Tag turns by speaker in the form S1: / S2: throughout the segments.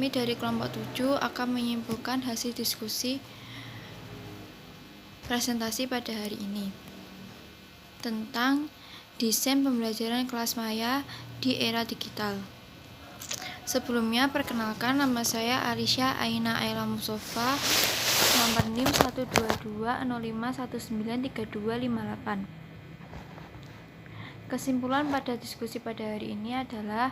S1: Kami dari kelompok 7 akan menyimpulkan hasil diskusi presentasi pada hari ini tentang desain pembelajaran kelas maya di era digital. Sebelumnya, perkenalkan, nama saya Arisha Aina Ayla Musofa, nomor NIM 12205193258. Kesimpulan pada diskusi pada hari ini adalah: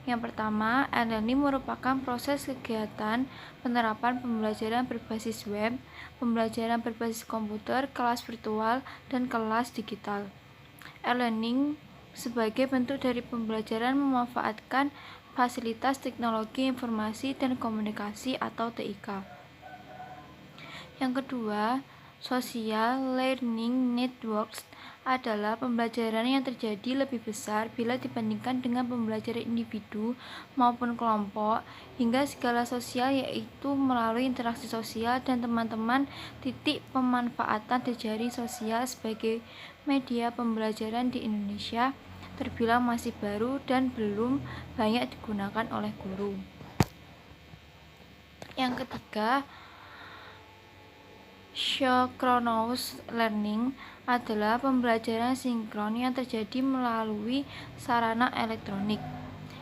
S1: yang pertama, e-learning merupakan proses kegiatan penerapan pembelajaran berbasis web, pembelajaran berbasis komputer, kelas virtual, dan kelas digital. E-learning sebagai bentuk dari pembelajaran memanfaatkan fasilitas teknologi informasi dan komunikasi atau TIK. Yang kedua, social learning networks adalah pembelajaran yang terjadi lebih besar bila dibandingkan dengan pembelajaran individu maupun kelompok hingga skala sosial, yaitu melalui interaksi sosial dan teman-teman. Pemanfaatan jejaring sosial sebagai media pembelajaran di Indonesia terbilang masih baru dan belum banyak digunakan oleh guru. Yang ketiga, synchronous learning adalah pembelajaran sinkron yang terjadi melalui sarana elektronik.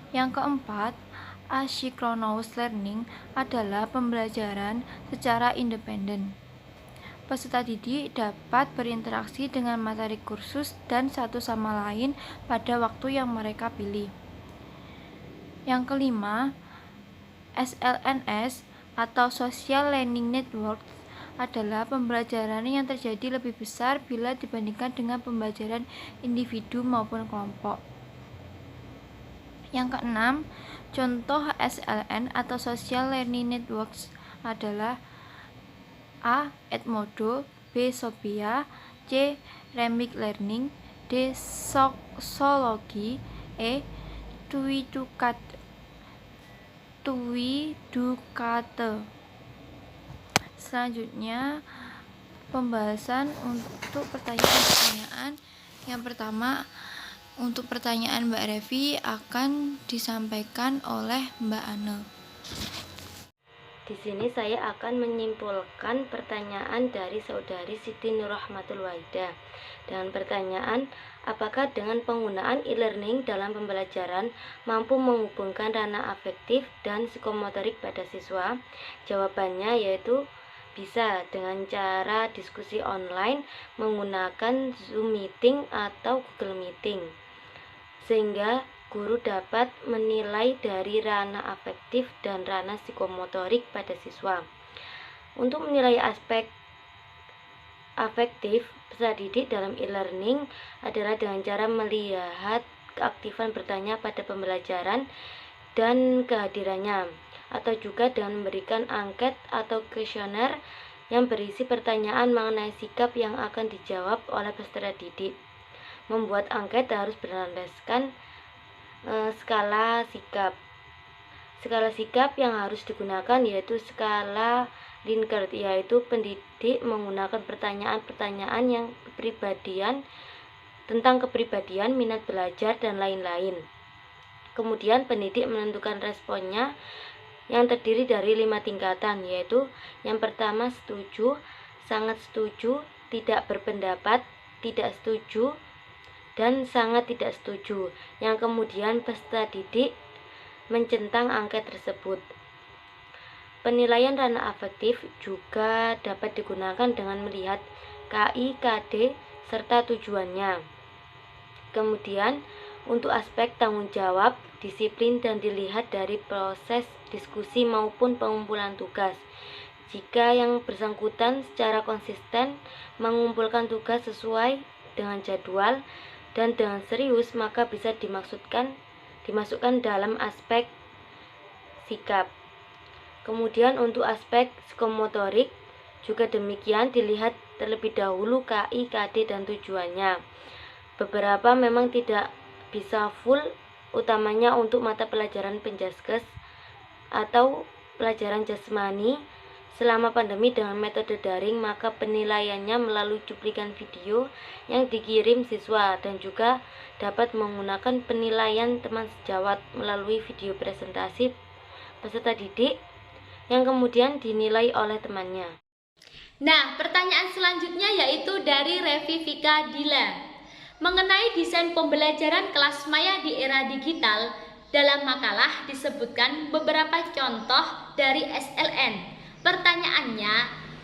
S1: Yang keempat, asynchronous learning adalah pembelajaran secara independen. Peserta didik dapat berinteraksi dengan materi kursus dan satu sama lain pada waktu yang mereka pilih. Yang kelima, SLNS atau Social Learning Network adalah pembelajaran yang terjadi lebih besar bila dibandingkan dengan pembelajaran individu maupun kelompok. Yang keenam, contoh SLN atau Social Learning Networks adalah A. Edmodo, B. Sophia, C. Remix Learning, D. Sology, E. Tuidukate. Selanjutnya, pembahasan untuk pertanyaan-pertanyaan. Yang pertama, untuk pertanyaan Mbak Revi akan disampaikan oleh Mbak Ane.
S2: Di sini saya akan menyimpulkan pertanyaan dari saudari Siti Nurrahmatul Waidah. Dengan pertanyaan, apakah dengan penggunaan e-learning dalam pembelajaran mampu menghubungkan ranah afektif dan psikomotorik pada siswa? Jawabannya yaitu bisa, dengan cara diskusi online menggunakan Zoom Meeting atau Google Meeting, sehingga guru dapat menilai dari ranah afektif dan ranah psikomotorik pada siswa. Untuk menilai aspek afektif peserta didik dalam e-learning adalah dengan cara melihat keaktifan bertanya pada pembelajaran dan kehadirannya, atau juga dengan memberikan angket atau kuesioner yang berisi pertanyaan mengenai sikap yang akan dijawab oleh peserta didik. Membuat angket harus berlandaskan skala sikap. Skala sikap yang harus digunakan yaitu skala Likert, yaitu pendidik menggunakan pertanyaan-pertanyaan yang tentang kepribadian, minat belajar, dan lain-lain. Kemudian pendidik menentukan responnya yang terdiri dari 5 tingkatan, yaitu yang pertama setuju, sangat setuju, tidak berpendapat, tidak setuju, dan sangat tidak setuju, yang kemudian peserta didik mencentang angket tersebut. Penilaian ranah afektif juga dapat digunakan dengan melihat KI, KD, serta tujuannya. Kemudian untuk aspek tanggung jawab, disiplin, dan dilihat dari proses diskusi maupun pengumpulan tugas. Jika yang bersangkutan secara konsisten mengumpulkan tugas sesuai dengan jadwal dan dengan serius, maka bisa dimasukkan dalam aspek sikap. Kemudian untuk aspek psikomotorik juga demikian, dilihat terlebih dahulu KI, KD, dan tujuannya. Beberapa memang tidak bisa full, utamanya untuk mata pelajaran penjaskes atau pelajaran jasmani. Selama pandemi dengan metode daring, maka penilaiannya melalui cuplikan video yang dikirim siswa, dan juga dapat menggunakan penilaian teman sejawat melalui video presentasi peserta didik yang kemudian dinilai oleh temannya.
S3: Nah, pertanyaan selanjutnya yaitu dari Revivika Dila. Mengenai desain pembelajaran kelas maya di era digital, dalam makalah disebutkan beberapa contoh dari SLN. Pertanyaannya,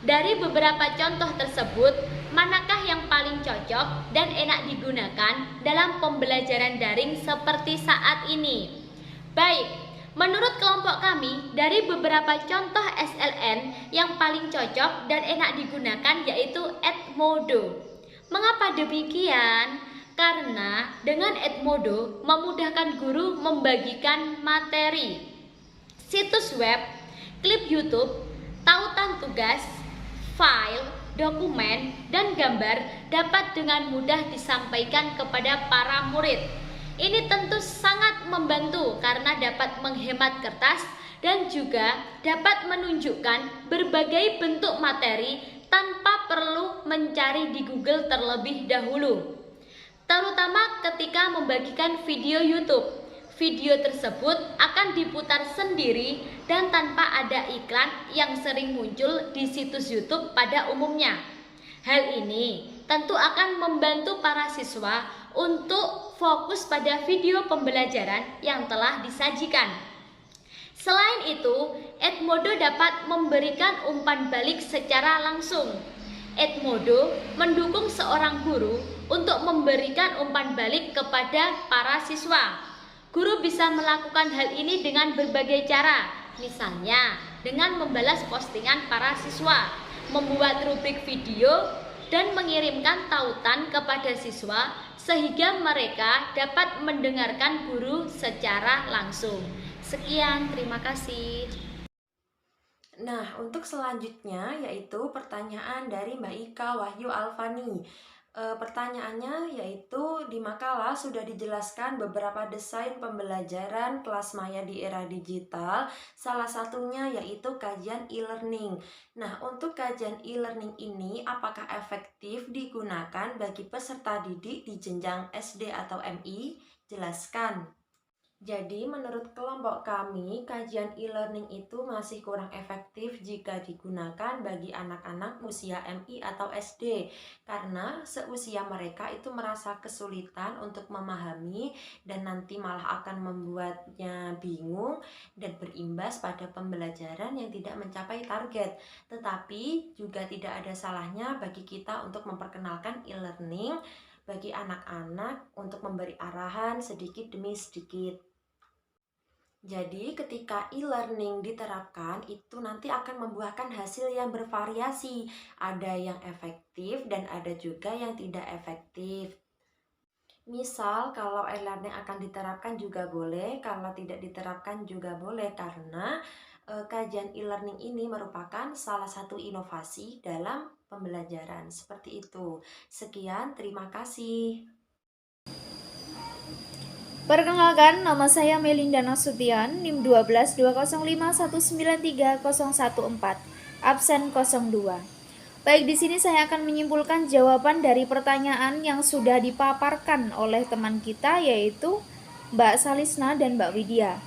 S3: dari beberapa contoh tersebut, manakah yang paling cocok dan enak digunakan dalam pembelajaran daring seperti saat ini? Baik, menurut kelompok kami, dari beberapa contoh SLN yang paling cocok dan enak digunakan yaitu Edmodo. Mengapa demikian? Karena dengan Edmodo memudahkan guru membagikan materi, situs web, klip YouTube, tautan tugas, file, dokumen, dan gambar dapat dengan mudah disampaikan kepada para murid. Ini tentu sangat membantu karena dapat menghemat kertas dan juga dapat menunjukkan berbagai bentuk materi tanpa perlu mencari di Google terlebih dahulu. Terutama ketika membagikan video YouTube. Video tersebut akan diputar sendiri dan tanpa ada iklan yang sering muncul di situs YouTube pada umumnya. Hal ini tentu akan membantu para siswa untuk fokus pada video pembelajaran yang telah disajikan. Selain itu, Edmodo dapat memberikan umpan balik secara langsung. Edmodo mendukung seorang guru untuk memberikan umpan balik kepada para siswa. Guru bisa melakukan hal ini dengan berbagai cara, misalnya dengan membalas postingan para siswa, membuat rubrik video, dan mengirimkan tautan kepada siswa sehingga mereka dapat mendengarkan guru secara langsung. Sekian, terima kasih.
S4: Nah, untuk selanjutnya yaitu pertanyaan dari Mbak Ika Wahyu Alfani. Pertanyaannya yaitu di makalah sudah dijelaskan beberapa desain pembelajaran kelas maya di era digital, salah satunya yaitu kajian e-learning. Nah, untuk kajian e-learning ini apakah efektif digunakan bagi peserta didik di jenjang SD atau MI? Jelaskan. Jadi menurut kelompok kami, kajian e-learning itu masih kurang efektif jika digunakan bagi anak-anak usia MI atau SD, karena seusia mereka itu merasa kesulitan untuk memahami dan nanti malah akan membuatnya bingung dan berimbas pada pembelajaran yang tidak mencapai target. Tetapi juga tidak ada salahnya bagi kita untuk memperkenalkan e-learning bagi anak-anak untuk memberi arahan sedikit demi sedikit. Jadi ketika e-learning diterapkan itu nanti akan membuahkan hasil yang bervariasi. Ada yang efektif dan ada juga yang tidak efektif. Misal kalau e-learning akan diterapkan juga boleh, kalau tidak diterapkan juga boleh karena kajian e-learning ini merupakan salah satu inovasi dalam pembelajaran. Seperti itu. Sekian, terima kasih.
S5: Perkenalkan, nama saya Melinda Nasution, NIM 122051930014, absen 02. Baik, di sini saya akan menyimpulkan jawaban dari pertanyaan yang sudah dipaparkan oleh teman kita, yaitu Mbak Salisna dan Mbak Widya.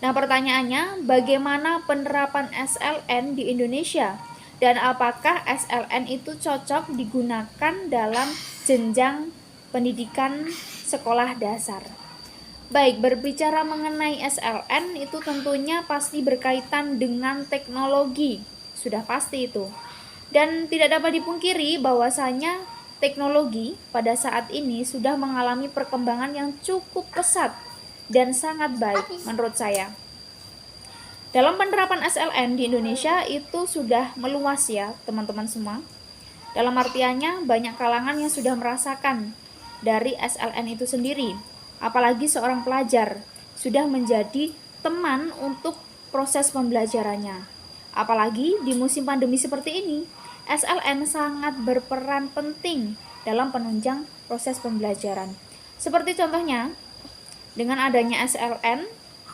S5: Nah, pertanyaannya, bagaimana penerapan SLN di Indonesia? Dan apakah SLN itu cocok digunakan dalam jenjang pendidikan sekolah dasar? Baik, berbicara mengenai SLN itu tentunya pasti berkaitan dengan teknologi, sudah pasti itu. Dan tidak dapat dipungkiri bahwasanya teknologi pada saat ini sudah mengalami perkembangan yang cukup pesat dan sangat baik menurut saya. Dalam penerapan SLN di Indonesia itu sudah meluas ya teman-teman semua. Dalam artiannya banyak kalangan yang sudah merasakan dari SLN itu sendiri. Apalagi seorang pelajar sudah menjadi teman untuk proses pembelajarannya. Apalagi di musim pandemi seperti ini, SLN sangat berperan penting dalam penunjang proses pembelajaran. Seperti contohnya, dengan adanya SLN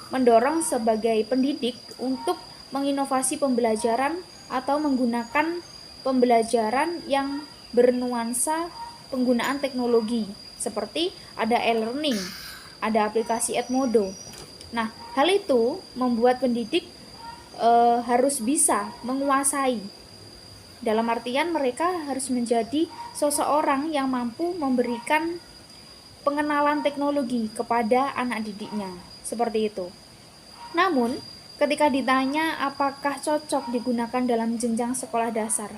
S5: mendorong sebagai pendidik untuk menginovasi pembelajaran atau menggunakan pembelajaran yang bernuansa penggunaan teknologi. Seperti ada e-learning, ada aplikasi Edmodo. Nah, hal itu membuat pendidik harus bisa menguasai. Dalam artian mereka harus menjadi seseorang yang mampu memberikan pengenalan teknologi kepada anak didiknya, seperti itu. Namun, ketika ditanya apakah cocok digunakan dalam jenjang sekolah dasar,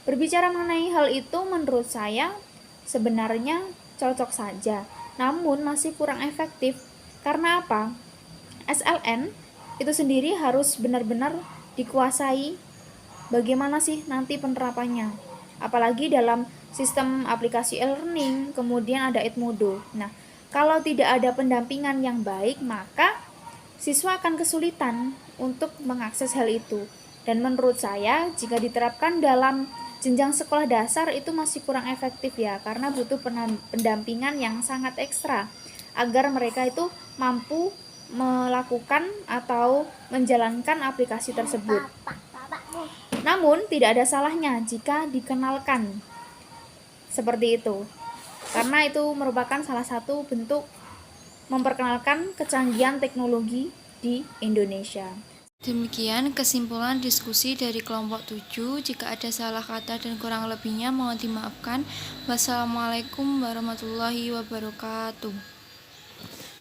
S5: berbicara mengenai hal itu menurut saya sebenarnya cocok saja, namun masih kurang efektif. Karena apa? SLN itu sendiri harus benar-benar dikuasai. Bagaimana sih nanti penerapannya? Apalagi dalam sistem aplikasi e-learning, kemudian ada Edmodo. Nah, kalau tidak ada pendampingan yang baik, maka siswa akan kesulitan untuk mengakses hal itu. Dan menurut saya, jika diterapkan dalam jenjang sekolah dasar itu masih kurang efektif ya, karena butuh pendampingan yang sangat ekstra agar mereka itu mampu melakukan atau menjalankan aplikasi tersebut. Namun tidak ada salahnya jika dikenalkan seperti itu, karena itu merupakan salah satu bentuk memperkenalkan kecanggihan teknologi di Indonesia.
S1: Demikian kesimpulan diskusi dari kelompok 7. Jika ada salah kata dan kurang lebihnya mohon dimaafkan. Wassalamualaikum warahmatullahi wabarakatuh.